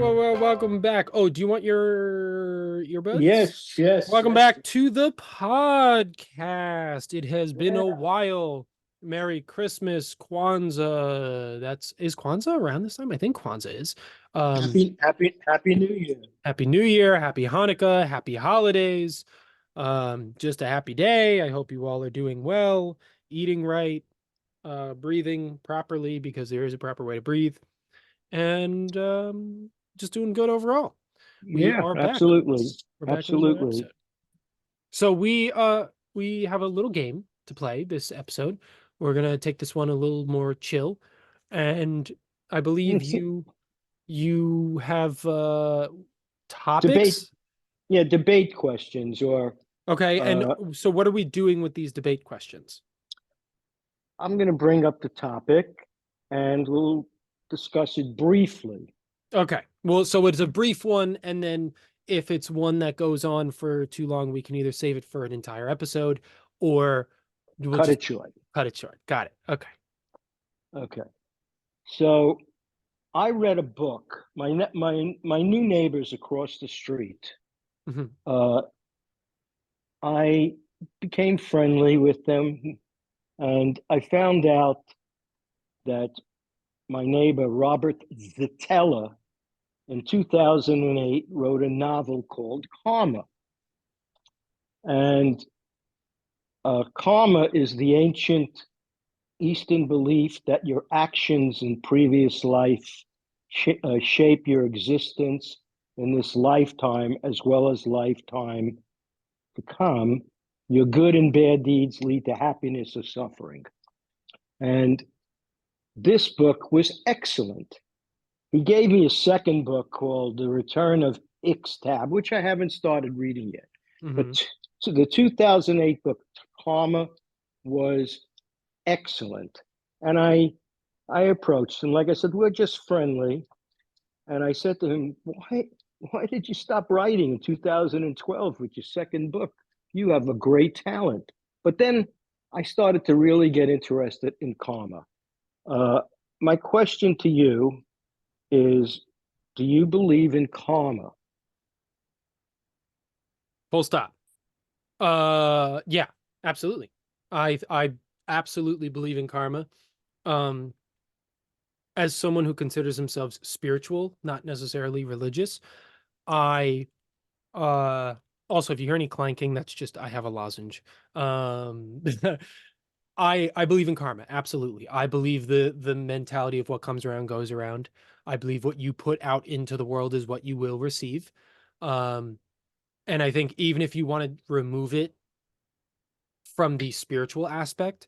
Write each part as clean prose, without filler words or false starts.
Welcome back. Oh, do you want your earbuds? Yes, yes, Welcome yes. back to the podcast. It has been a Yeah. while. Merry Christmas, Kwanzaa. Is Kwanzaa around this time? I think Kwanzaa is. Um, Happy New Year. Happy New Year, Happy Hanukkah, Happy Holidays. Just a happy day. I hope you all are doing well, eating right, breathing properly because there is a proper way to breathe, and just doing good overall. We Yeah, are back. absolutely. We're back with another Absolutely. episode. So we have a little game to play this episode. We're gonna take this one a little more chill, and I believe It's you have debate, topics. yeah, debate questions or Okay, and uh so what are we doing with these debate questions? I'm going to bring up the topic and we'll discuss it briefly. Okay. Well, so it's a brief one, and then if it's one that goes on for too long, we can either save it for an entire episode or we'll Cut just it short. cut it short. Got it. Okay. Okay. So I read a book. My new neighbors across the street. Mhm. Uh I became friendly with them and I found out that my neighbor Robert Zitella in 2008 wrote a novel called Karma. And karma is the ancient Eastern belief that your actions in previous life shape your existence in this lifetime as well as lifetime to come. Your good and bad deeds lead to happiness or suffering. And this book was excellent. He gave me a second book called The Return of Ixtab, which I haven't started reading yet. Mhm. But so the 2008 book, Karma, was excellent. And I approached him, like I said, we're just friendly. And I said to him, why did you stop writing in 2012 with your second book? You have a great talent. But then I started to really get interested in Karma. Uh, my question to you is, do you believe in karma? Full stop. Yeah, absolutely. I absolutely believe in karma. Um, as someone who considers themselves spiritual, not necessarily religious, I uh also if you hear any clanking, that's just I have a lozenge. Um I believe in karma, absolutely. I believe the mentality of what comes around goes around. I believe what you put out into the world is what you will receive. Um, and I think even if you want to remove it from the spiritual aspect,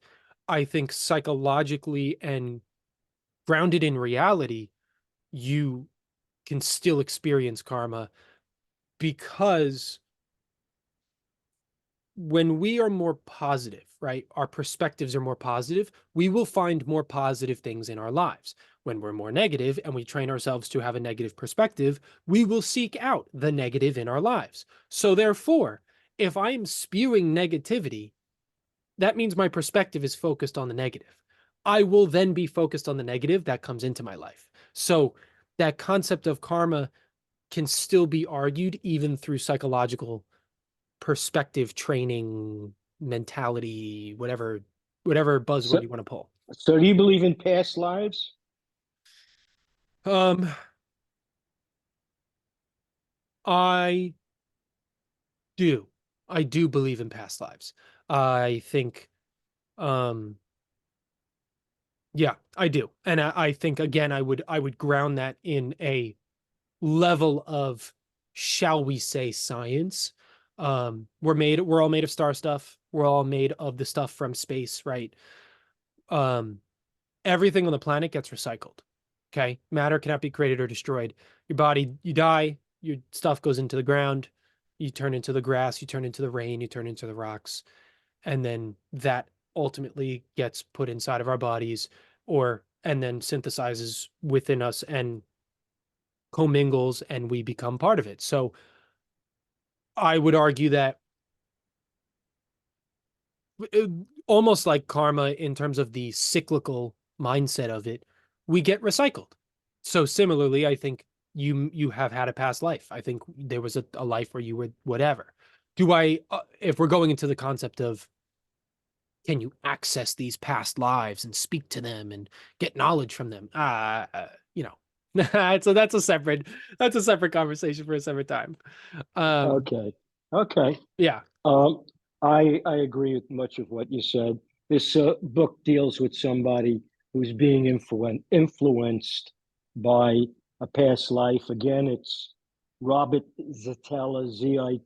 I think psychologically and grounded in reality, you can still experience karma because when we are more positive, right, our perspectives are more positive, we will find more positive things in our lives. When we're more negative and we train ourselves to have a negative perspective, we will seek out the negative in our lives. So, therefore, if I am spewing negativity, that means my perspective is focused on the negative. I will then be focused on the negative that comes into my life. So, that concept of karma can still be argued even through psychological perspective training mentality, whatever buzzword So, you want to pull. so do you believe in past lives? Um, I do. I do believe in past lives. I think, um, yeah, I do. And I think again, I would ground that in a level of, shall we say, science. We're all made of star stuff. We're all made of the stuff from space, right? Um, Everything on the planet gets recycled. Okay. Matter cannot be created or destroyed. Your body, you die, your stuff goes into the ground, you turn into the grass, you turn into the rain, you turn into the rocks. And then that ultimately gets put inside of our bodies and then synthesizes within us and commingles and we become part of it. So I would argue that uh, almost like karma in terms of the cyclical mindset of it, we get recycled. So similarly, I think you have had a past life. I think there was a life where you were whatever. Do I, if we're going into the concept of can you access these past lives and speak to them and get knowledge from them? You know, so that's a separate conversation for a separate time. Um, Okay. Okay. yeah, Um, I agree with much of what you said. This book deals with somebody who's being influenced by a past life. Again, it's Robert Zitella, Zitella.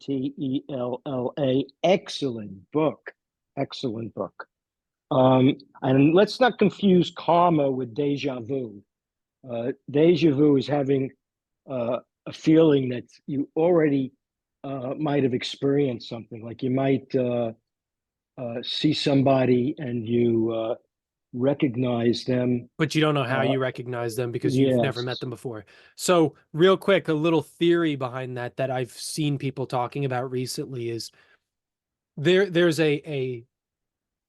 Excellent book. Excellent book. And let's not confuse karma with deja vu. Deja vu is having a feeling that you already might have experienced something. Like you might see somebody and you recognize them. but you don't know how Uh, you recognize them because you've never met yes. them before. So, real quick, a little theory behind that that I've seen people talking about recently is there's a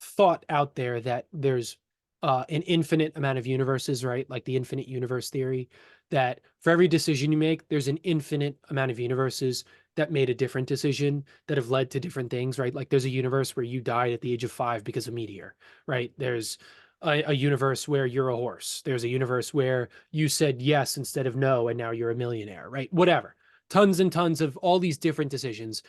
thought out there that there's an infinite amount of universes, right? Like the infinite universe theory, that for every decision you make, there's an infinite amount of universes that made a different decision that have led to different things, right? Like there's a universe where you died at the age of 5 because of meteor, right? There's a universe where you're a horse. There's a universe where you said yes instead of no, and now you're a millionaire, right? Whatever. Tons and tons of all these different decisions.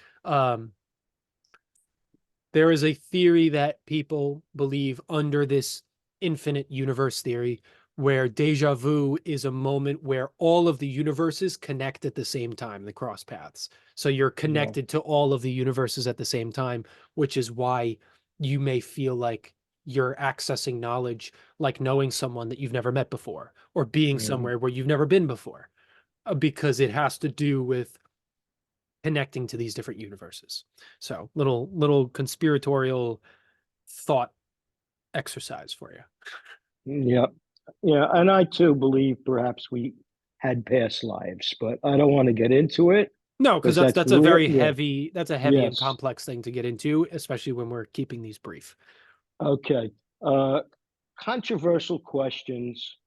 There is a theory that people believe under this infinite universe theory where deja vu is a moment where all of the universes connect at the same time, the cross paths. So you're Yeah. connected to all of the universes at the same time, which is why you may feel like you're accessing knowledge, like knowing someone that you've never met before or being Mhm. somewhere where you've never been before, because it has to do with connecting to these different universes. So little conspiratorial thought exercise for you. Yeah. Yeah. And I too believe perhaps we had past lives, but I don't want to get into it No, because because that's that's a real. very Yeah. heavy and Yes. complex thing to get into, especially when we're keeping these brief. Okay. Uh, Controversial questions.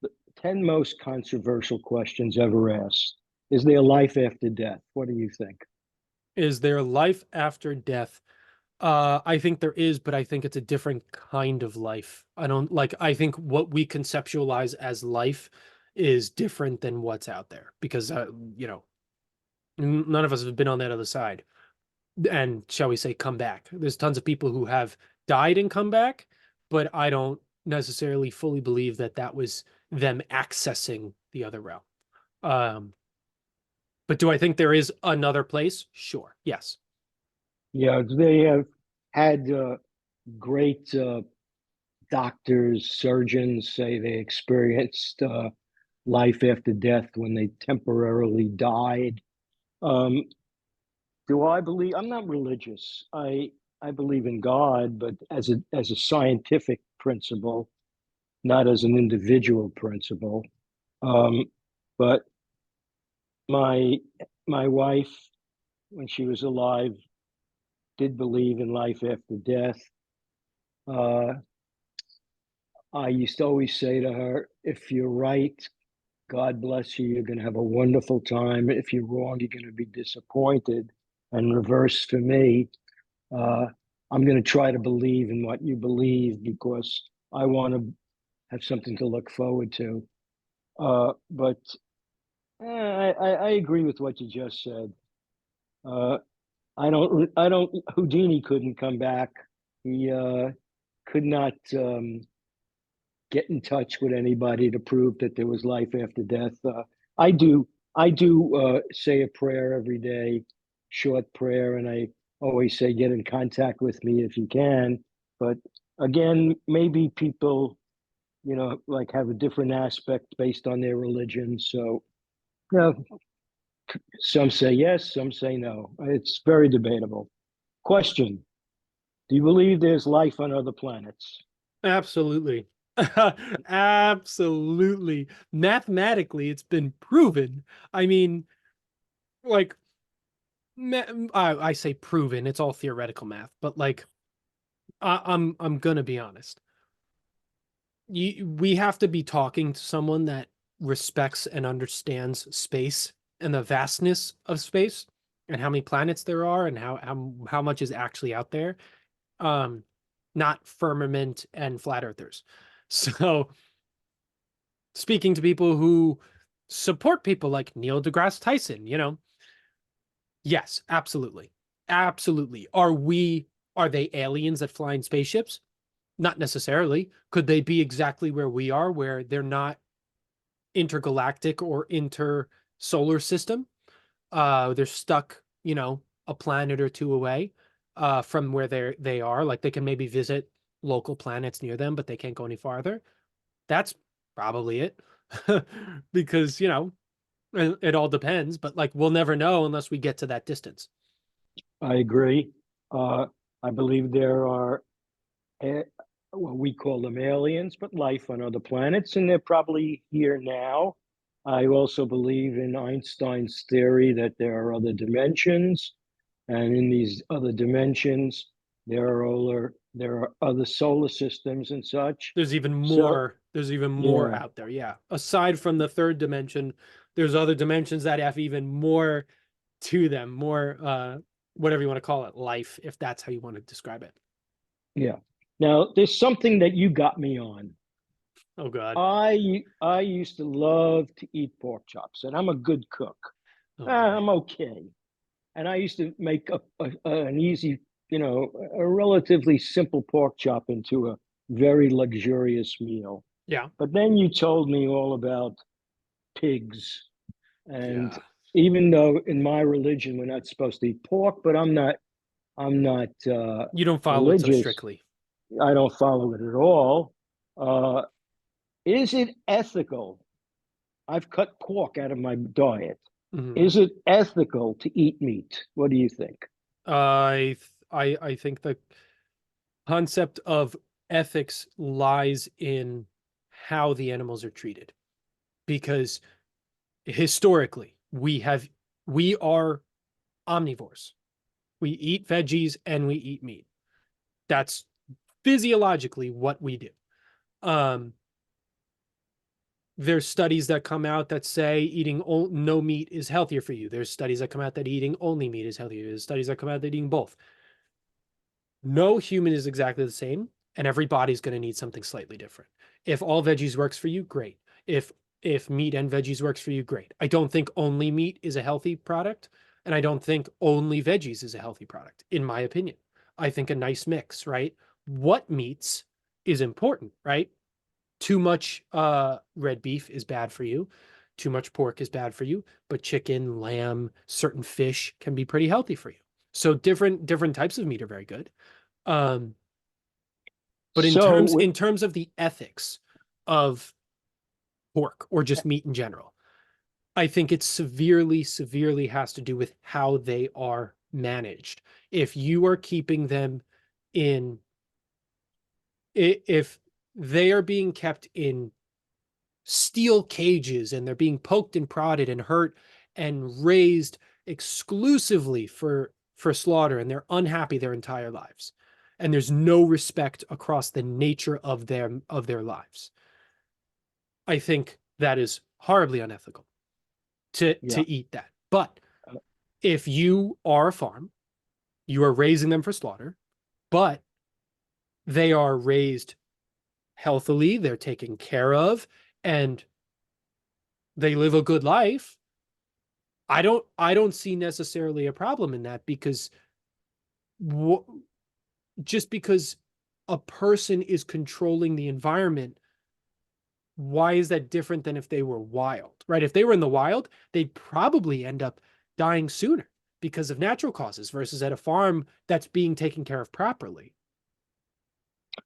The 10 most controversial questions ever asked. Is there life after death? What do you think? Is there life after death? I think there is, but I think it's a different kind of life. I don't like, I think what we conceptualize as life is different than what's out there because, you know, none of us have been on that other side. And shall we say come back. There's tons of people who have died and come back, but I don't necessarily fully believe that that was them accessing the other realm. Um, but do I think there is another place? Sure. Yes. Yeah, they have had great doctors, surgeons say they experienced life after death when they temporarily died. Um, do I believe? I'm not religious. I believe in God, but as a scientific principle, not as an individual principle. Um, but my my wife, when she was alive, did believe in life after death. Uh, I used to always say to her, if you're right, God bless you, you're going to have a wonderful time. If you're wrong, you're going to be disappointed. And reverse for me, uh, I'm going to try to believe in what you believe because I want to have something to look forward to. But I agree with what you just said. Uh, I don't, Houdini couldn't come back. He could not get in touch with anybody to prove that there was life after death. I do, I do say a prayer every day, short prayer, and I always say get in contact with me if you can. But again, maybe people, like have a different aspect based on their religion. So, you know, some say yes, some say no. It's very debatable. Question: do you believe there's life on other planets? Absolutely. Absolutely. Mathematically, it's been proven. I mean, like, I say proven, it's all theoretical math, but like, I'm gonna be honest. We have to be talking to someone that respects and understands space and the vastness of space and how many planets there are and how much is actually out there. Um, Not firmament and flat earthers. So speaking to people who support people like Neil deGrasse Tyson, yes, absolutely. Absolutely. Are they aliens that fly in spaceships? Not necessarily. Could they be exactly where we are, where they're not intergalactic or inter solar system? They're stuck, a planet or two away from where they are. Like they can maybe visit local planets near them, but they can't go any farther. That's probably it. Because, it all depends, but like we'll never know unless we get to that distance. I agree. Uh, I believe there are, well, we call them aliens, but life on other planets, and they're probably here now. I also believe in Einstein's theory that there are other dimensions, and in these other dimensions, there are other solar systems and such. So, There's even more yeah, out there. Yeah. Aside from the third dimension, there's other dimensions that have even more to them, more whatever you want to call it, life, if that's how you want to describe it. yeah. Now, there's something that you got me on. Oh God. I used to love to eat pork chops, and I'm a good cook. Oh boy. I'm okay, and I used to make an easy, a relatively simple pork chop into a very luxurious meal. Yeah. But then you told me all about pigs, and Yeah. even though in my religion we're not supposed to eat pork, but I'm not You don't follow it so religious. strictly. I don't follow it at all. Uh, is it ethical? I've cut pork out of my diet. Mhm. Is it ethical to eat meat? What do you think? I think the concept of ethics lies in how the animals are treated because historically we are omnivores. We eat veggies and we eat meat. That's physiologically what we do. Um, there's studies that come out that say eating no meat is healthier for you. There's studies that come out that eating only meat is healthier. There's studies that come out that eating both. No human is exactly the same, and every body's going to need something slightly different. If all veggies works for you, great. If meat and veggies works for you, great. I don't think only meat is a healthy product, and I don't think only veggies is a healthy product, in my opinion. I think a nice mix, right? What meats is important, right? Too much red beef is bad for you. Too much pork is bad for you, but chicken, lamb, certain fish can be pretty healthy for you. So different types of meat are very good. Um, but So, in terms of the ethics of pork or just meat in general, I think it severely has to do with how they are managed. If you are keeping them in, if they are being kept in steel cages and they're being poked and prodded and hurt and raised exclusively for slaughter and they're unhappy their entire lives and there's no respect across the nature of their lives, I think that is horribly unethical to yeah. eat that. But if you are a farm, you are raising them for slaughter, but they are raised healthily, they're taken care of, and they live a good life. I don't see necessarily a problem in that because just because a person is controlling the environment, why is that different than if they were wild, right? If they were in the wild, they'd probably end up dying sooner because of natural causes versus at a farm that's being taken care of properly.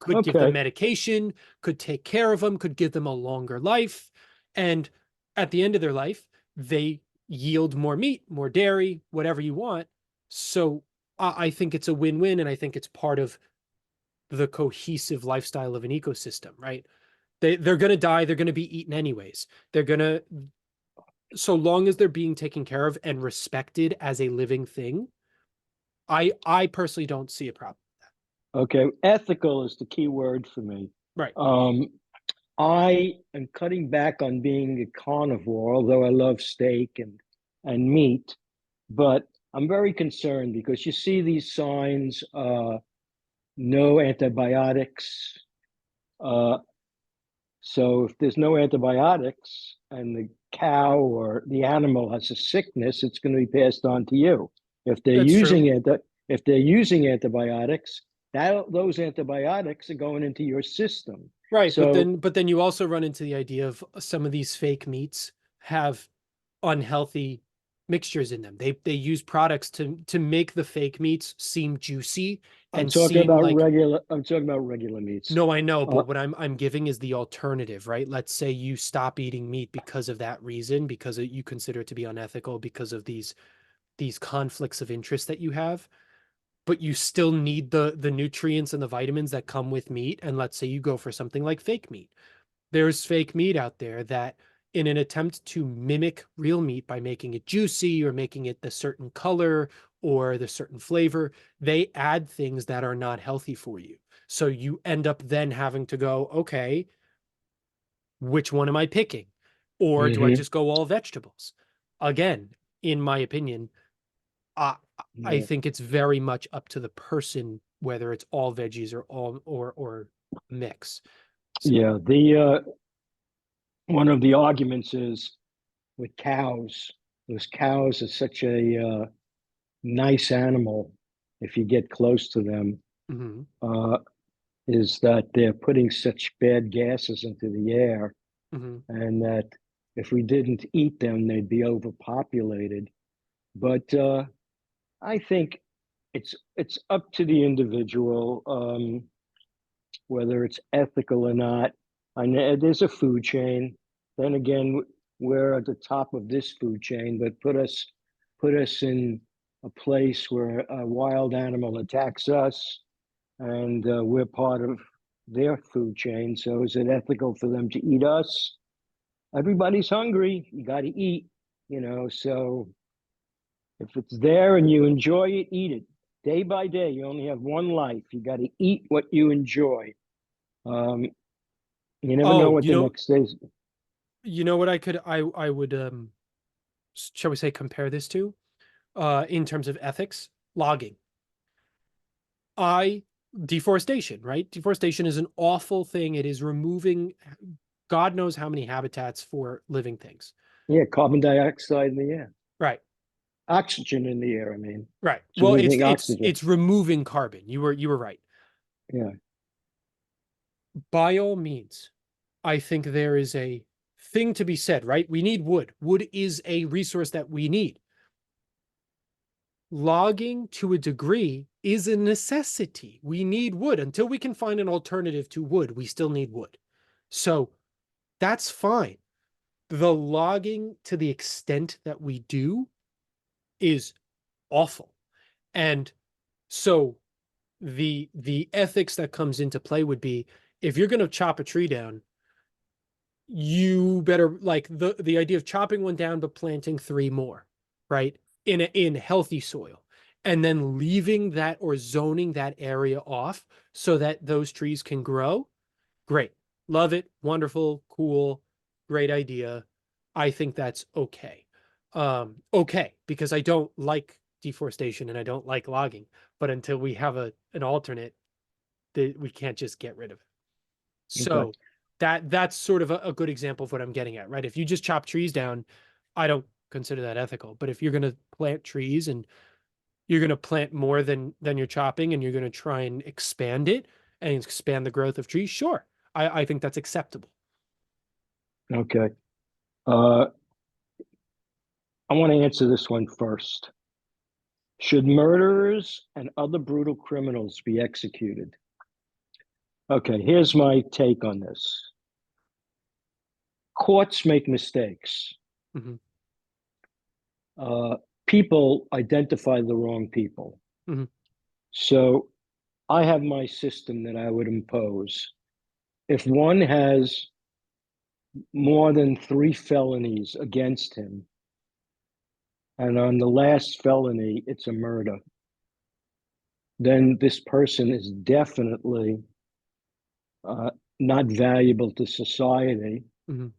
Could give them Okay. medication, could take care of them, could give them a longer life. And at the end of their life, they yield more meat, more dairy, whatever you want. So I think it's a win-win. And I think it's part of the cohesive lifestyle of an ecosystem, right? They're going to die. They're going to be eaten anyways. They're going to, so long as they're being taken care of and respected as a living thing, I personally don't see a problem. Okay. Ethical is the key word for me. Right. Um, I am cutting back on being a carnivore, although I love steak and meat. But I'm very concerned because you see these signs, no antibiotics. Uh, so if there's no antibiotics and the cow or the animal has a sickness, it's going to be passed on to you. If they're That's true. using if they're using antibiotics, those antibiotics are going into your system. Right, So but then you also run into the idea of some of these fake meats have unhealthy mixtures in them. They use products to make the fake meats seem juicy and seem like, I'm talking about regular meats. no, I know, Uh, but what I'm giving is the alternative, right? Let's say you stop eating meat because of that reason, because you consider it to be unethical because of these conflicts of interest that you have, but you still need the nutrients and the vitamins that come with meat. And let's say you go for something like fake meat. There's fake meat out there that, in an attempt to mimic real meat by making it juicy or making it the certain color or the certain flavor, they add things that are not healthy for you. So you end up then having to go, okay, which one am I picking? Or do I mhm, just go all vegetables? Again, in my opinion, I I yeah, think it's very much up to the person whether it's all veggies or all or mix. So, yeah. The one of the arguments is with cows. Those cows are such a nice animal. If you get close to them, mhm. uh, is that they're putting such bad gases into the air, Mhm. and that if we didn't eat them, they'd be overpopulated. But I think it's up to the individual, whether it's ethical or not. I know there's a food chain. Then again, we're at the top of this food chain, but put us in a place where a wild animal attacks us, and we're part of their food chain. So is it ethical for them to eat us? Everybody's hungry. You got to eat, So if it's there and you enjoy it, eat it. Day by day, you only have one life. You got to eat what you enjoy. Um, you never know Oh, what the next day's. you know what I would shall we say compare this to in terms of ethics, logging. I Deforestation, right? Deforestation is an awful thing. It is removing God knows how many habitats for living things. Yeah, carbon dioxide in the air, Right. oxygen in the air. I mean, Right. it's Well, removing oxygen. it's removing carbon. You were right. Yeah. By all means, I think there is a thing to be said, right? We need wood. Wood is a resource that we need. Logging to a degree is a necessity. We need wood. Until we can find an alternative to wood, we still need wood. So that's fine. The logging to the extent that we do is awful. And so the ethics that comes into play would be, if you're going to chop a tree down, you better, like, the idea of chopping one down but planting three more, right? In healthy soil, and then leaving that or zoning that area off so that those trees can grow. Great. Love it. Wonderful. Cool. Great idea. I think that's okay. Okay, because I don't like deforestation and I don't like logging, but until we have an alternate, that we can't just get rid of it. Okay. So that's sort of a good example of what I'm getting at, right? If you just chop trees down, I don't consider that ethical. But if you're going to plant trees and you're going to plant more than you're chopping, and you're going to try and expand it and expand the growth of trees, sure, I think that's acceptable. Okay. Uh, I want to answer this one first. Should murderers and other brutal criminals be executed? Okay, here's my take on this. Courts make mistakes. Hmm. Uh, People identify the wrong people. Hmm. So I have my system that I would impose. If one has more than three felonies against him, and on the last felony, it's a murder, then this person is definitely not valuable to society, Mhm.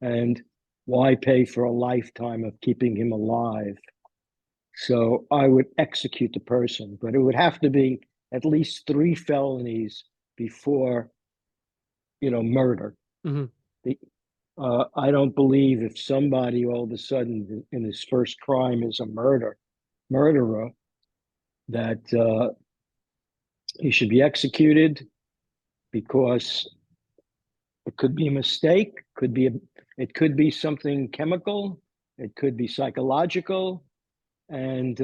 and why pay for a lifetime of keeping him alive? So I would execute the person, but it would have to be at least 3 felonies before, murder. Mhm. The, I don't believe if somebody all of a sudden in his first crime is a murderer, that he should be executed, because it could be a mistake, it could be something chemical, it could be psychological, and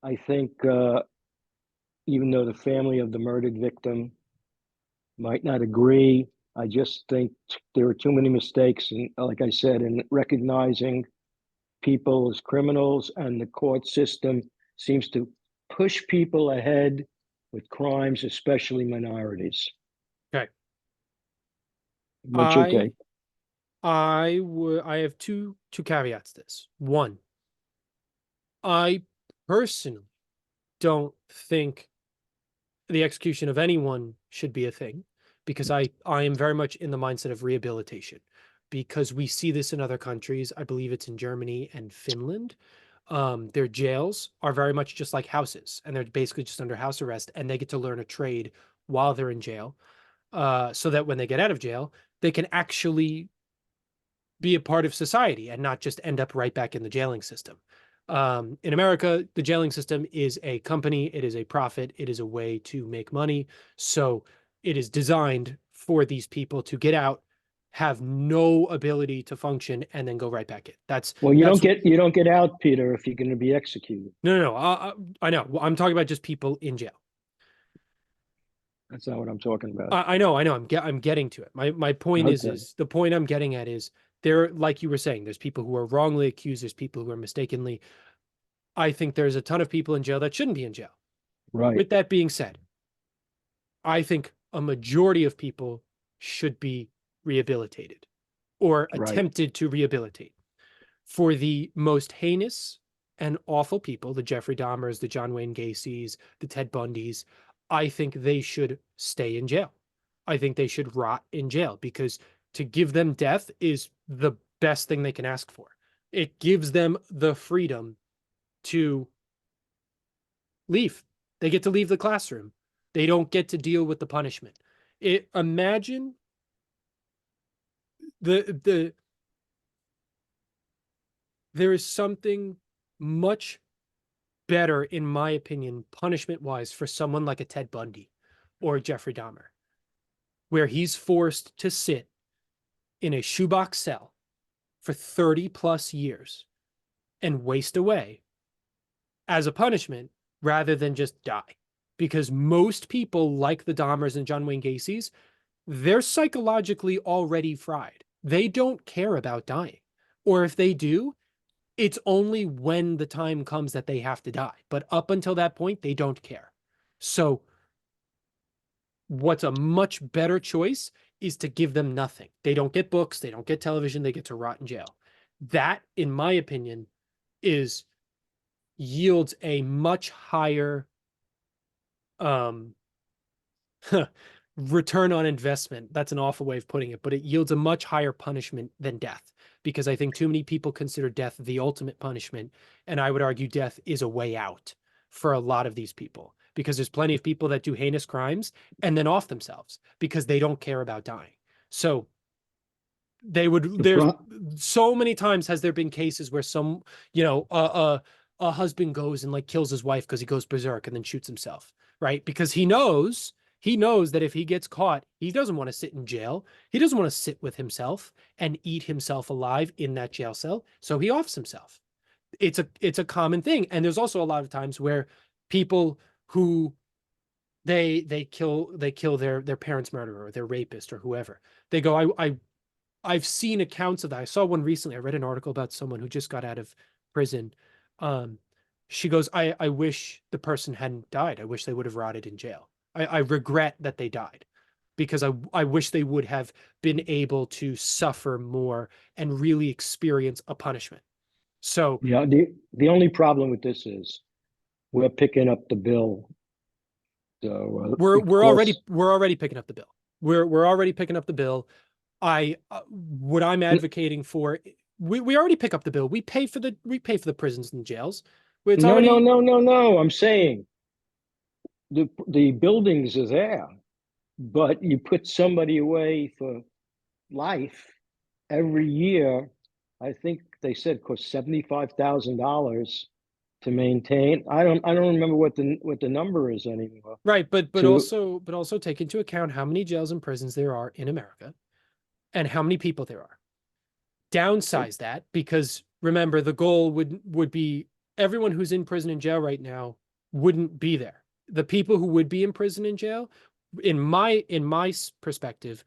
I think even though the family of the murdered victim might not agree, I just think there are too many mistakes, and like I said, in recognizing people as criminals, and the court system seems to push people ahead with crimes, especially minorities. Okay. What's your I take? I have two caveats to this. One, I personally don't think the execution of anyone should be a thing, because I am very much in the mindset of rehabilitation, because we see this in other countries. I believe it's in Germany and Finland. Their jails are very much just like houses, and they're basically just under house arrest, and they get to learn a trade while they're in jail, so that when they get out of jail, they can actually be a part of society and not just end up right back in the jailing system. In America, the jailing system is a company, it is a profit, it is a way to make money. So it is designed for these people to get out, have no ability to function, and then go right back in. Well, you don't That's get out, Peter, if you're going to be executed. no, no, no. I know. I'm talking about just people in jail. That's not what I'm talking about. I know, I know. I'm getting to it. My point Okay, is the point I'm getting at is there, like you were saying, there's people who are wrongly accused, there's people who are mistakenly. I think there's a ton of people in jail that shouldn't be in jail. right, With that being said, I think a majority of people should be rehabilitated or right. attempted to rehabilitate. For the most heinous and awful people, the Jeffrey Dahmers, the John Wayne Gacy's, the Ted Bundys, I think they should stay in jail. I think they should rot in jail, because to give them death is the best thing they can ask for. It gives them the freedom to leave. They get to leave the classroom. They don't get to deal with the punishment. Imagine the there is something much better, in my opinion, punishment wise, for someone like a Ted Bundy or Jeffrey Dahmer, where he's forced to sit in a shoebox cell for 30 plus years and waste away as a punishment, rather than just die. Because most people, like the Dahmers and John Wayne Gacy's, they're psychologically already fried. They don't care about dying. Or if they do, it's only when the time comes that they have to die. But up until that point, they don't care. So, what's a much better choice is to give them nothing. They don't get books, they don't get television, they get to rot in jail. That, in my opinion, is yields a much higher um return on investment. That's an awful way of putting it, but it yields a much higher punishment than death, because I think too many people consider death the ultimate punishment. And I would argue death is a way out for a lot of these people, because there's plenty of people that do heinous crimes and then off themselves because they don't care about dying. So The there's pro- so many times has there been cases where some, you know, a husband goes and like kills his wife because he goes berserk and then shoots himself, right? Because he knows that if he gets caught, he doesn't want to sit in jail. He doesn't want to sit with himself and eat himself alive in that jail cell. So he offs himself. It's a common thing. And there's also a lot of times where people who they kill their parents' murderer or their rapist or whoever. They go, I've seen accounts of that. I saw one recently. I read an article about someone who just got out of prison. Um, she goes, I wish the person hadn't died. I wish they would have rotted in jail. I regret that they died, because I wish they would have been able to suffer more and really experience a punishment. So, yeah, the only problem with this is we're picking up the bill So, We're because already picking up the bill. We're already picking up the bill. I what I'm advocating for, we already pick up the bill. We pay for the prisons and jails. It's no, no, already no, no, no. I'm saying the buildings are there, but you put somebody away for life every year. I think they said cost $75,000 to maintain. I don't remember what the number is anymore. right, To but also take into account how many jails and prisons there are in America and how many people there are. Downsize that, because remember, the goal would be everyone who's in prison and jail right now wouldn't be there. The people who would be in prison and jail, in my perspective,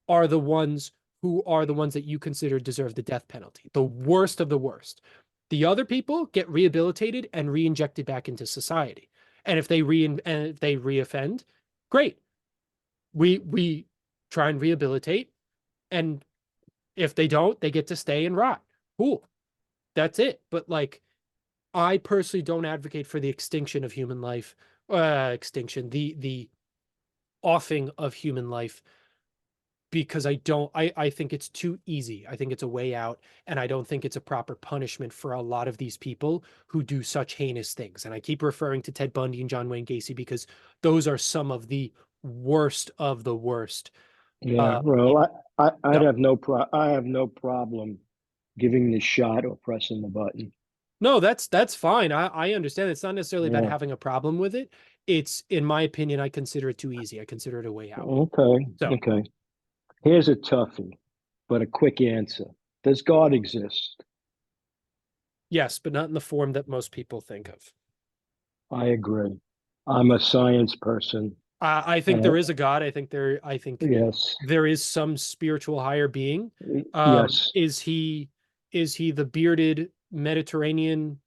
are the ones that you consider deserve the death penalty, the worst of the worst. The other people get rehabilitated and re-injected back into society. And if they reoffend, great. We try and rehabilitate, and if they don't, they get to stay and rot. Cool. That's it. But like, I personally don't advocate for the extinction of human life, the offing of human life, because I think it's too easy. I think it's a way out, and I don't think it's a proper punishment for a lot of these people who do such heinous things. And I keep referring to Ted Bundy and John Wayne Gacy because those are some of the worst of the worst Yeah, well, people. I'd So have I have no problem giving the shot or pressing the button. no, that's fine. I understand. It's not necessarily about Yeah. having a problem with it. It's, in my opinion, I consider it too easy. I consider it a way out. Okay. So Okay. Here's a toughie, but a quick answer. Does God exist? yes, but not in the form that most people think of. I agree. I'm a science person. I think Uh, there is a God. I think yes. there is some spiritual higher being. Yes. Is he the bearded Mediterranean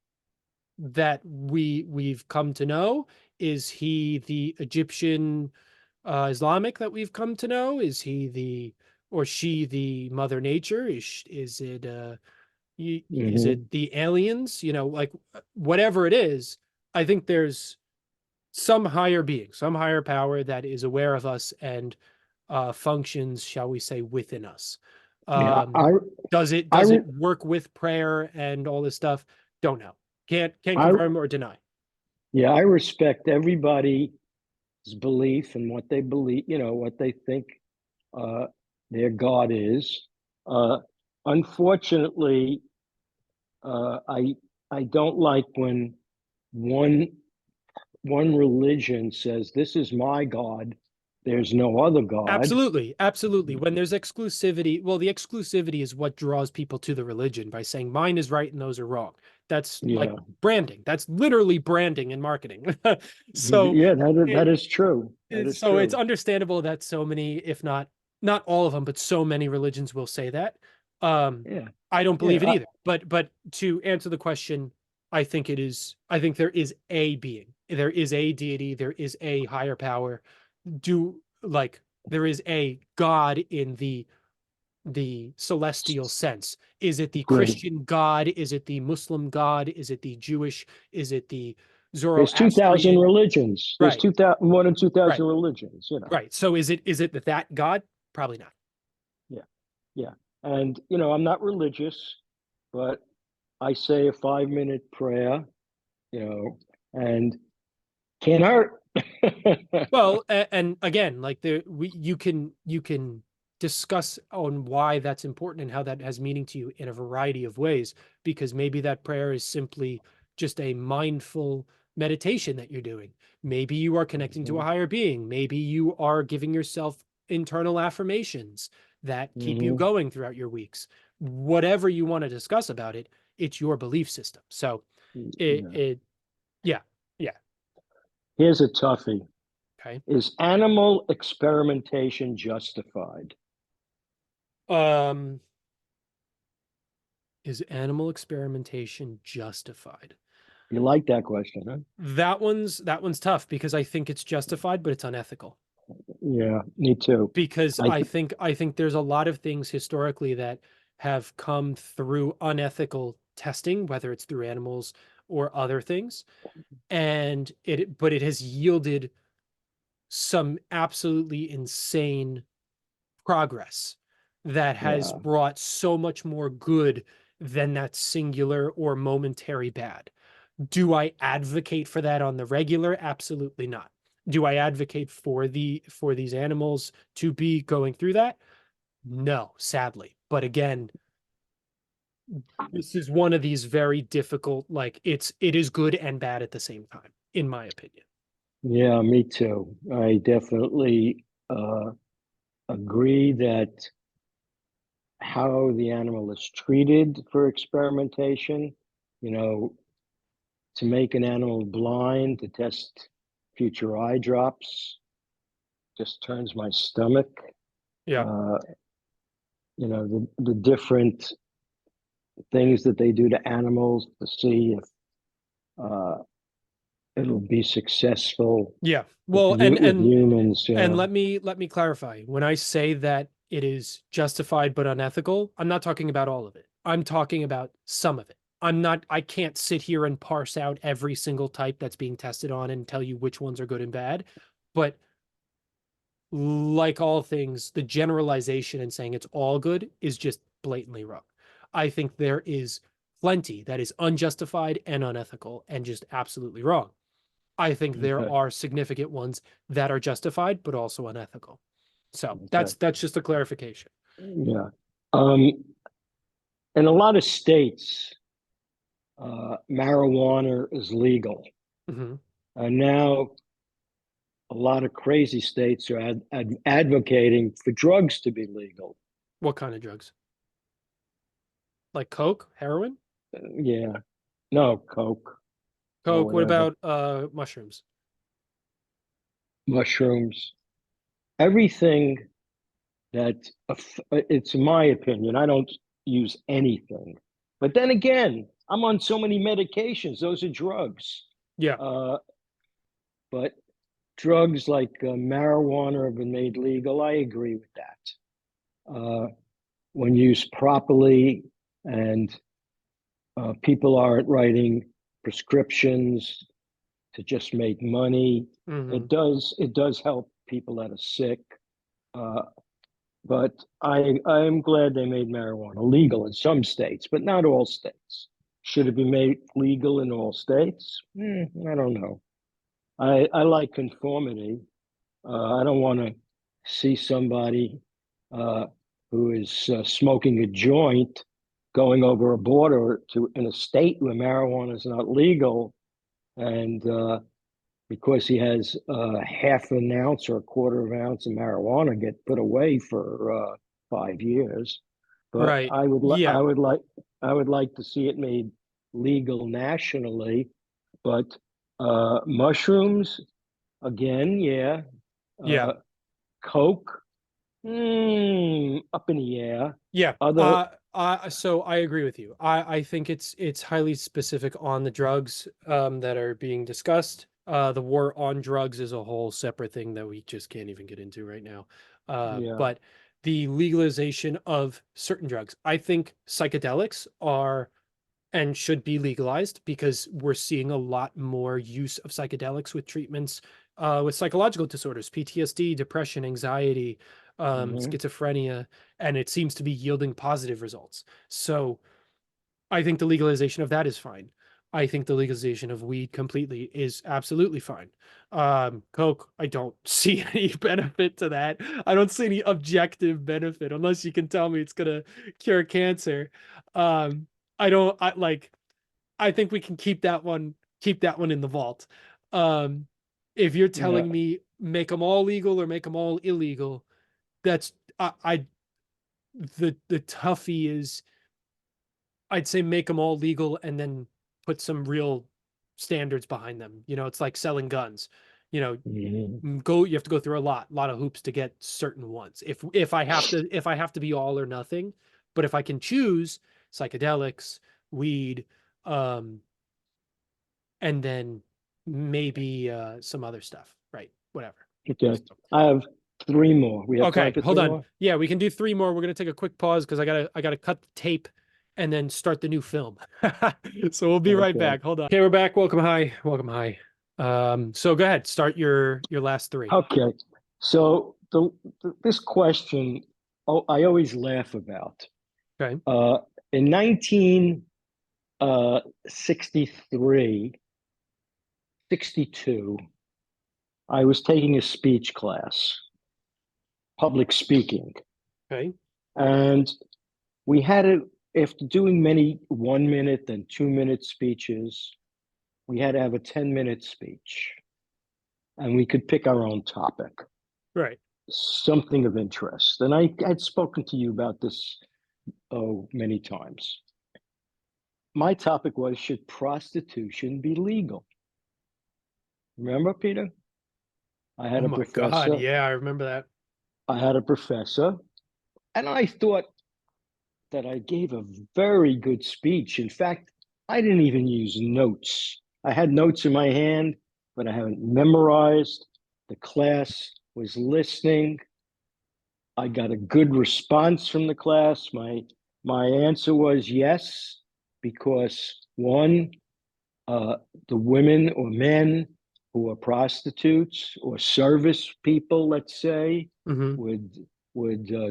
that we've come to know? Is he the Egyptian Islamic that we've come to know? Is he the or she the Mother Nature? Is it Hmm. the aliens? Like, whatever it is, I think there's some higher being, some higher power that is aware of us and functions, shall we say, within us. Yeah. Um, I, does it work with prayer and all this stuff? Don't know. Can't I, confirm or deny. yeah, I respect everybody's belief and what they believe, what they think uh, their God is. Uh, Unfortunately, I don't like when one one religion says this is my God. There's no other God. Absolutely, absolutely. When there's exclusivity, well, the exclusivity is what draws people to the religion by saying mine is right and those are wrong. That's like Yeah, branding. That's literally branding and marketing. So yeah, that it, is true. That is so it's true. understandable that so many, if not all of them, but so many religions will say that. Um, Yeah, I don't yeah, believe it either. But to answer the question, I think there is a being, there is a deity, there is a higher power. Do like there is a God in the celestial sense. Is it the great. Christian God? Is it the Muslim God? Is it the Jewish? Is it the There's 2,000 Zoroastrian? religions. There's Right, 2,000, more than right, 2,000 religions. right. So is it that God? Probably not. Yeah, yeah. And I'm not religious, but I say a 5-minute prayer. And can't hurt. Well, and again, like you can discuss on why that's important and how that has meaning to you in a variety of ways, because maybe that prayer is simply just a mindful meditation that you're doing. Maybe you are connecting to a higher being. Maybe you are giving yourself internal affirmations that keep you Hmm. going throughout your weeks. Whatever you want to discuss about it, it's your belief system. So Yeah. it yeah, yeah, Here's a toughie. okay. Is animal experimentation justified? Um, Is animal experimentation justified? You like that question, huh? That one's tough because I think it's justified, but it's unethical. Yeah, me too. Because I I think there's a lot of things historically that have come through unethical testing, whether it's through animals or other things, and it but it has yielded some absolutely insane progress that has Yeah. brought so much more good than that singular or momentary bad. Do I advocate for that on the regular? Absolutely not. Do I advocate for these animals to be going through that? No, sadly. But again, this is one of these very difficult, like it is good and bad at the same time, in my opinion. Yeah, me too. I definitely agree that how the animal is treated for experimentation, you know, to make an animal blind to test future eye drops just turns my stomach. Yeah. Uh, the different things that they do to animals to see if uh, it'll be successful Yeah. with Well, you with humans. and let me clarify. When I say that it is justified but unethical, I'm not talking about all of it. I'm talking about some of it. I can't sit here and parse out every single type that's being tested on and tell you which ones are good and bad. But like all things, the generalization and saying it's all good is just blatantly wrong. I think there is plenty that is unjustified and unethical and just absolutely wrong. I think there Okay, are significant ones that are justified but also unethical. So okay, that's just a clarification. yeah. Um, in a lot of states, marijuana is legal, Hmm. and now a lot of crazy states are advocating for drugs to be legal. What kind of drugs? Like coke, heroin, Yeah, no, coke or coke. What whatever, about mushrooms? mushrooms, everything that it's my opinion. I don't use anything, but then again, I'm on so many medications. Those are drugs. Yeah. Uh, but drugs like marijuana have been made legal. I agree with that. When used properly, and people aren't writing prescriptions to just make money, Hmm. it does help people that are sick. Uh, but I am glad they made marijuana legal in some states, but not all states. Should it be made legal in all states? I don't know. I like conformity. I don't want to see somebody uh, who is smoking a joint going over a border to in a state where marijuana is not legal, and because he has half an ounce or a quarter of an ounce of marijuana, get put away for 5 years. But Right. Yeah. I would like to see it made legal nationally. But mushrooms, again, yeah. Yeah. Uh, Coke, up in the air. Yeah. Other, So I agree with you. I think it's highly specific on the drugs that are being discussed. The war on drugs is a whole separate thing that we just can't even get into right now. yeah, But the legalization of certain drugs, I think psychedelics are and should be legalized because we're seeing a lot more use of psychedelics with treatments with psychological disorders, PTSD, depression, anxiety, mhm, schizophrenia, and it seems to be yielding positive results. So I think the legalization of that is fine. I think the legalization of weed completely is absolutely fine. Coke, I don't see any benefit to that. I don't see any objective benefit unless you can tell me it's gonna cure cancer. Um, I don't I like I think we can keep that one in the vault. Um, if you're yeah, telling me make them all legal or make them all illegal, that's I the toughie is I'd say make them all legal and then put some real standards behind them. You know, it's like selling guns. You know, mhm, you have to go through a lot of hoops to get certain ones. If I have to be all or nothing, but if I can choose psychedelics, weed, um, and then maybe some other stuff, right? Whatever. okay. Just I have three more. We have time okay, for hold three on. more? Yeah, we can do three more. We're gonna take a quick pause because I gotta cut the tape and then start the new film. So we'll be right Okay. back. Hold on. Okay, we're back. Welcome, hi. Welcome, hi. So go ahead, start your last three. Okay. So this question, oh, I always laugh about. Okay. In 1963, 62, I was taking a speech class, public speaking, Okay. and we had it after doing many 1 minute and 2 minute speeches. We had to have a 10-minute speech, and we could pick our own topic, Right. something of interest. And I had spoken to you about this, oh, many times. My topic was, should prostitution be legal? Remember, Peter? I had Oh a my God. professor. Yeah, I remember that. I had a professor, and I thought that I gave a very good speech. In fact, I didn't even use notes. I had notes in my hand, but I haven't memorized. The class was listening. I got a good response from the class. My answer was yes, because one, uh, the women or men who are prostitutes or service people, let's say, Hmm. would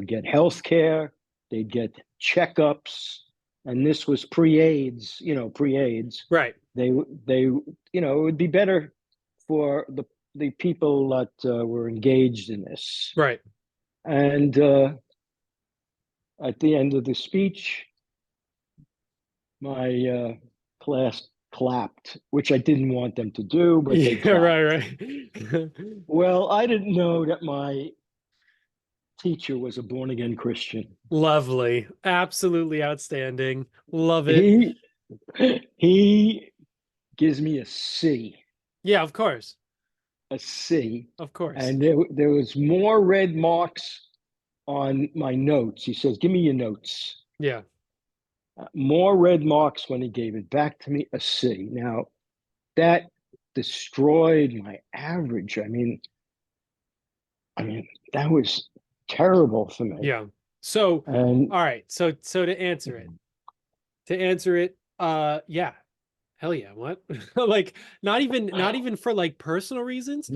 get health care, they'd get checkups, and this was pre-AIDS, pre-AIDS. Right. They it would be better for the people that were engaged in this. Right. And at the end of the speech, my class clapped, which I didn't want them to do, but they Yeah, clapped. right, right. Well, I didn't know that my teacher was a born again Christian. Lovely. Absolutely outstanding. Love it. He he gives me a C, Yeah, of course. a C, Of course. and there was more red marks on my notes. He says, "Give me your notes." Yeah. More red marks when he gave it back to me, a C. Now that destroyed my average. I mean, that was terrible for me. Yeah. So, And all right. So to answer it, yeah. Hell yeah. What? Like not even for like personal reasons.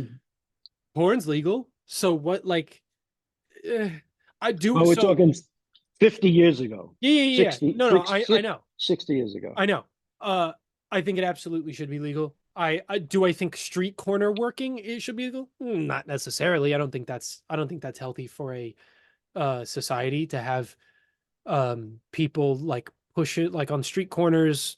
Porn's legal. So what eh, I do well, we're so talking 50 years ago, yeah, yeah, yeah. 60, No, no, I 60, know. 60 years ago. I know. Uh, I think it absolutely should be legal. I do. I think street corner working it should be legal. Not necessarily. I don't think that's healthy for a society to have people like push it like on street corners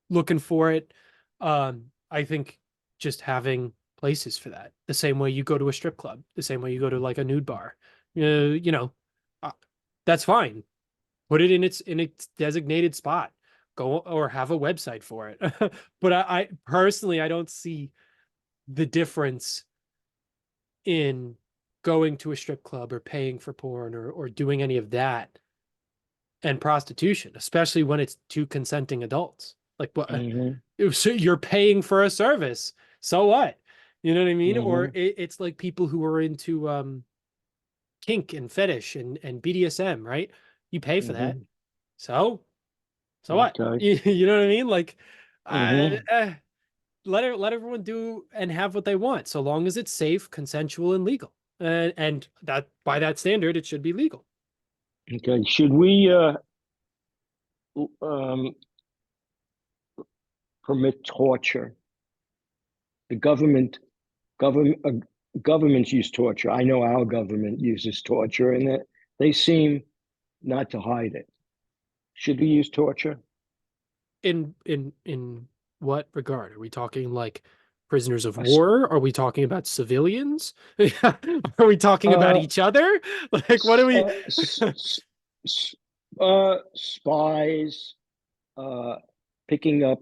looking for it. I think just having places for that, the same way you go to a strip club, the same way you go to like a nude bar, you know, uh, that's fine. Put it in its designated spot. Go or have a website for it. But I personally I don't see the difference in going to a strip club or paying for porn or doing any of that and prostitution, especially when it's two consenting adults. Like what Hmm. so you're paying for a service. So what? You know what I mean? Or Hmm. it's like people who are into kink and fetish and BDSM, right? You pay for that. Hmm. So so what? Okay. You know what I mean? Like, uh, Hmm. uh, let everyone do and have what they want, so long as it's safe, consensual, and legal. And that by that standard, it should be legal. Okay. Should we um, permit torture? The government governments use torture. I know our government uses torture, and they seem not to hide it. Should we use torture? In what regard? Are we talking like prisoners of I s- war? Are we talking about civilians? Are we talking about Uh, each other? Like, what do we? s- spies, uh, picking up,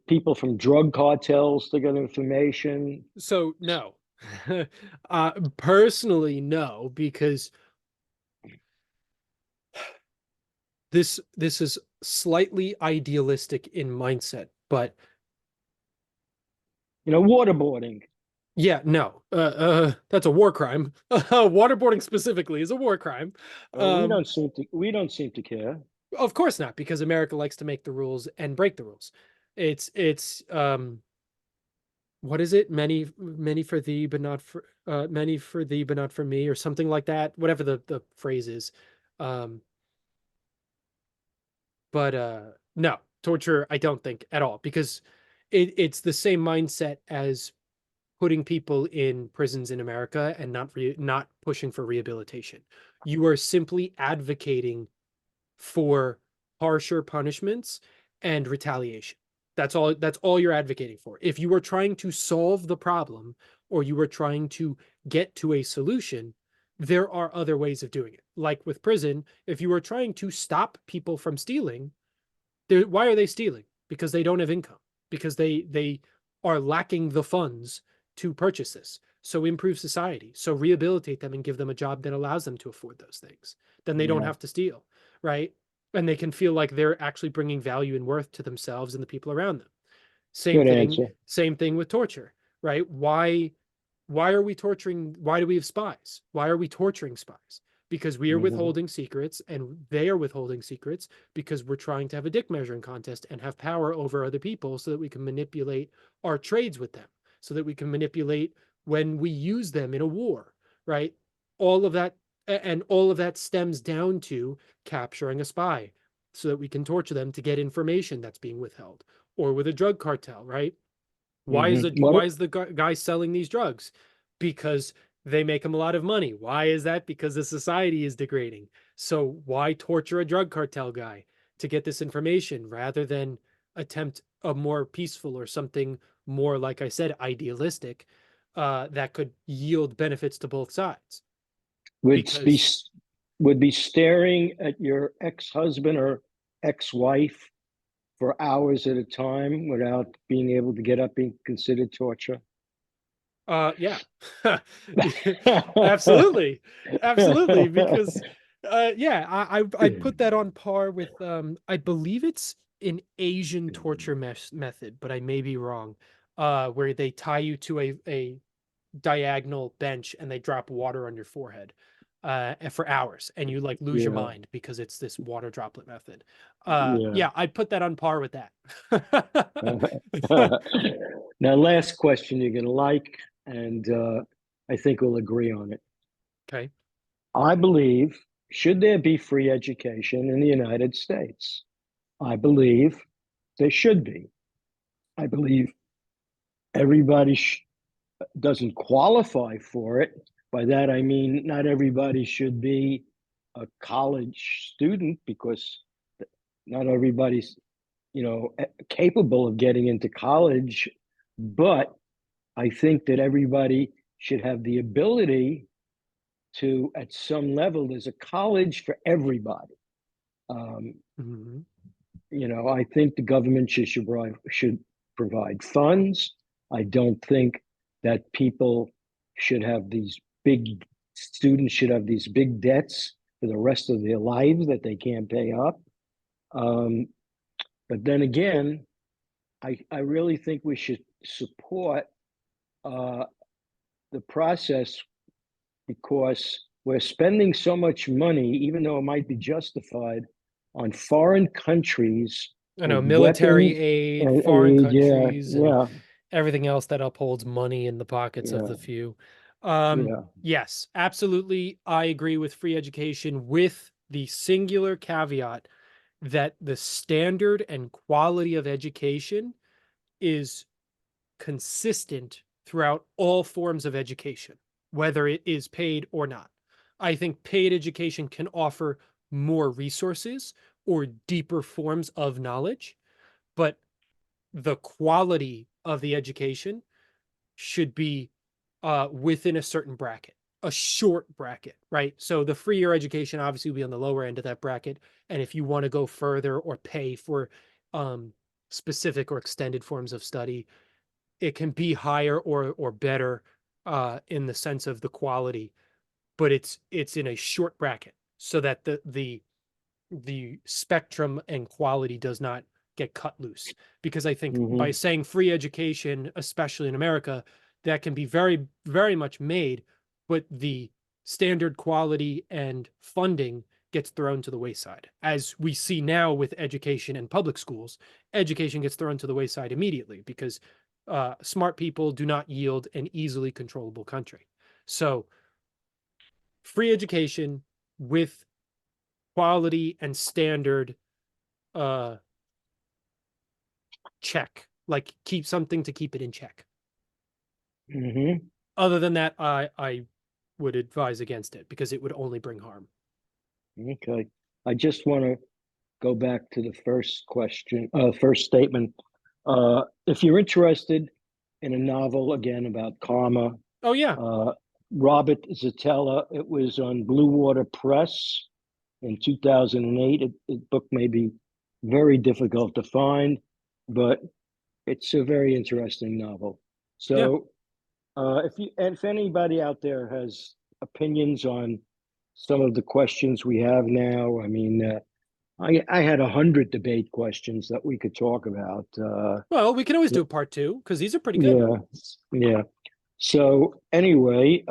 people from drug cartels to get information. So no. Personally, no, because this is slightly idealistic in mindset, but Waterboarding. yeah, no, that's a war crime. Waterboarding specifically is a war crime. We Um, don't seem to we don't seem to care. of course not, because America likes to make the rules and break the rules. It's what is it? Many for thee, but not for many for thee, but not for me, or something like that. Whatever the phrase is. Um, but no, torture, I don't think at all, because it's the same mindset as putting people in prisons in America and not pushing for rehabilitation. You are simply advocating for harsher punishments and retaliation. That's all you're advocating for. If you are trying to solve the problem or you are trying to get to a solution, there are other ways of doing it. Like with prison, if you are trying to stop people from stealing, why are they stealing? Because they don't have income, because they are lacking the funds to purchase this. So improve society. So rehabilitate them and give them a job that allows them to afford those things. Then they don't Yeah, have to steal, right? And they can feel like they're actually bringing value and worth to themselves and the people around them. good answer. Same thing with torture, right? Why are we torturing? Why do we have spies? Why are we torturing spies? Because we are Hmm. withholding secrets and they are withholding secrets because we're trying to have a dick measuring contest and have power over other people so that we can manipulate our trades with them, so that we can manipulate when we use them in a war, right? All of that, and all of that stems down to capturing a spy so that we can torture them to get information that's being withheld, or with a drug cartel, right? What? Why is the guy selling these drugs? Because they make him a lot of money. Why is that? Because the society is degrading. So why torture a drug cartel guy to get this information rather than attempt a more peaceful or something more, like I said, idealistic, that could yield benefits to both sides? would be Because would be staring at your ex-husband or ex-wife for hours at a time without being able to get up being considered torture. Yeah. Absolutely. Absolutely. Because yeah, I'd put that on par with I believe it's an Asian torture method, but I may be wrong. Where they tie you to a diagonal bench and they drop water on your forehead and for hours, and you like lose your Yeah, mind because it's this water droplet method. yeah. Yeah, I'd put that on par with that. Now, last question you're going to like, and I think we'll agree on it. Okay. I believe, should there be free education in the United States? I believe there should be. I believe everybody doesn't qualify for it. By that, I mean not everybody should be a college student because not everybody's, capable of getting into college. But I think that everybody should have the ability to, at some level, there's a college for everybody. Um, Mhm. I think the government should provide funds. I don't think that people should have these big students should have these big debts for the rest of their lives that they can't pay up. Um, but then again, I really think we should support uh, the process because we're spending so much money, even though it might be justified, on foreign countries I know with military weapons aid, and foreign aid. Yeah, countries, and yeah, everything else that upholds money in the pockets of yeah, the few. yeah. Yes, absolutely. I agree with free education with the singular caveat that the standard and quality of education is consistent throughout all forms of education, whether it is paid or not. I think paid education can offer more resources or deeper forms of knowledge, but the quality of the education should be within a certain bracket, a short bracket, right? So the freer education obviously will be on the lower end of that bracket. And if you want to go further or pay for um, specific or extended forms of study, it can be higher or better in the sense of the quality, but it's in a short bracket so that the spectrum and quality does not get cut loose. Because I think by Hmm. saying free education, especially in America, that can be very, very much made, but the standard quality and funding gets thrown to the wayside. As we see now with education in public schools, education gets thrown to the wayside immediately because smart people do not yield an easily controllable country. So free education with quality and standard uh check, like keep something to keep it in check. Hmm. Other than that, I would advise against it because it would only bring harm. Okay. I just want to go back to the first question, first statement. If you're interested in a novel again about karma, Oh yeah. uh, Robert Zatella, it was on Blue Water Press in 2008. The book may be very difficult to find, but it's a very interesting novel. Yeah. So, if anybody out there has opinions on some of the questions we have now, I mean, I had 100 debate questions that we could talk about. Well, we can always do a part two because these are pretty good. Yeah, yeah. So anyway,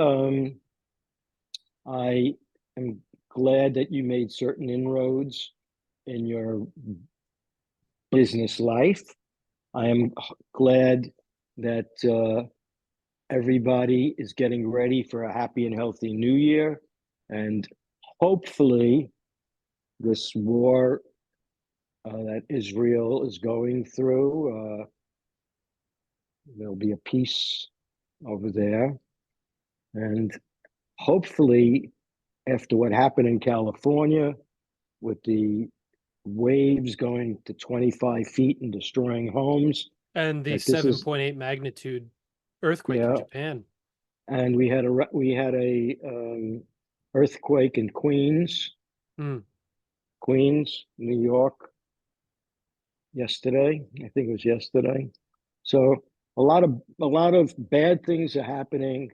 I am glad that you made certain inroads in your business life. I am glad that everybody is getting ready for a happy and healthy new year. And hopefully, this war that Israel is going through, there'll be a peace over there. And hopefully, after what happened in California with the waves going to 25 feet and destroying homes, And the that this is, 7.8 magnitude earthquake in yeah. Japan. And we had a earthquake in Hmm. Queens, New York, yesterday. I think it was yesterday. So a lot of bad things are happening.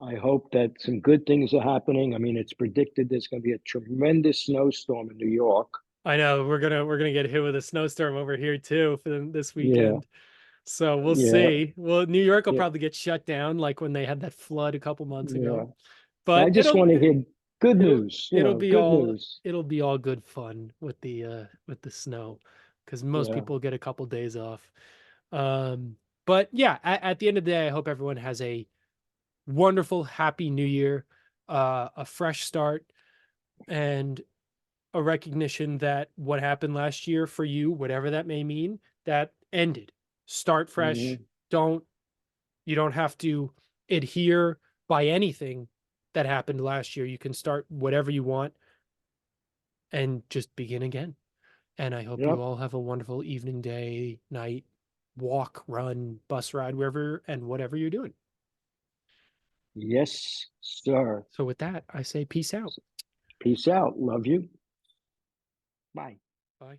I hope that some good things are happening. I mean, it's predicted there's going to be a tremendous snowstorm in New York. I know we're gonna get hit with a snowstorm over here too for this Yeah, weekend. So we'll yeah, see. Well, New York will yeah, probably get shut down like when they had that flood a couple months yeah. ago. I But just want to hear good it'll news, it'll be good all news. it'll be all good fun with the snow because most Yeah. people get a couple days off. But yeah, at the end of the day, I hope everyone has a wonderful, happy new year, a fresh start, and a recognition that what happened last year for you, whatever that may mean, that ended. Start fresh. Hmm. Don't You don't have to adhere by anything that happened last year. You can start whatever you want and just begin again. And I hope you Yep. all have a wonderful evening, day, night, walk, run, bus ride, wherever and whatever you're doing. Yes, sir. So with that, I say peace out. Peace out. Love you. Bye. Bye.